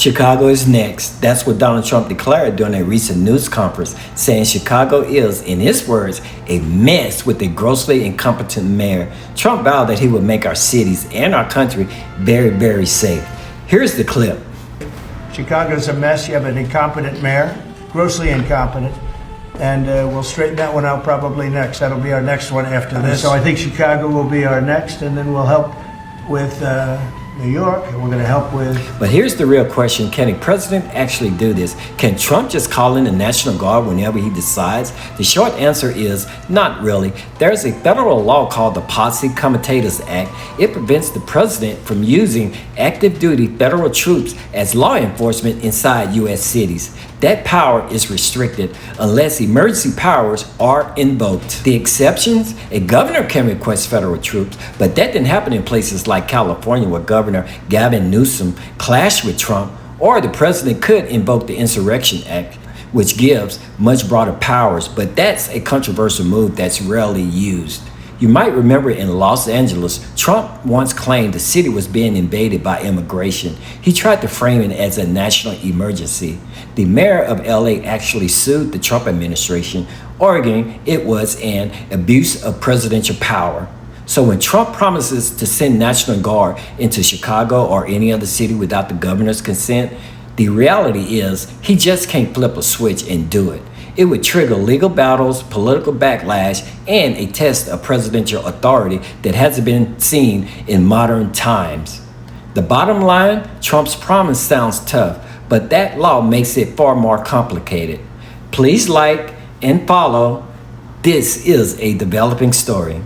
Chicago is next. That's what Donald Trump declared during a recent news conference, saying Chicago is, in his words, a mess with a grossly incompetent mayor. Trump vowed that he would make our cities and our country very, very safe. Here's the clip. Chicago's a mess. You have an incompetent mayor, grossly incompetent, and we'll straighten that one out probably next. That'll be our next one after this. So I think Chicago will be our next, and then we'll help with New York, and we're going to help with... But here's the real question. Can a president actually do this? Can Trump just call in the National Guard whenever he decides? The short answer is not really. There's a federal law called the Posse Comitatus Act. It prevents the president from using active duty federal troops as law enforcement inside U.S. cities. That power is restricted unless emergency powers are invoked. The exceptions, a governor can request federal troops, but that didn't happen in places like California where Governor Gavin Newsom clashed with Trump, or the president could invoke the Insurrection Act, which gives much broader powers, but that's a controversial move that's rarely used. You might remember in Los Angeles, Trump once claimed the city was being invaded by immigration. He tried to frame it as a national emergency. The mayor of LA actually sued the Trump administration, arguing it was an abuse of presidential power. So when Trump promises to send National Guard into Chicago or any other city without the governor's consent, the reality is he just can't flip a switch and do it. It would trigger legal battles, political backlash, and a test of presidential authority that hasn't been seen in modern times. The bottom line, Trump's promise sounds tough, but that law makes it far more complicated. Please like and follow. This is a developing story.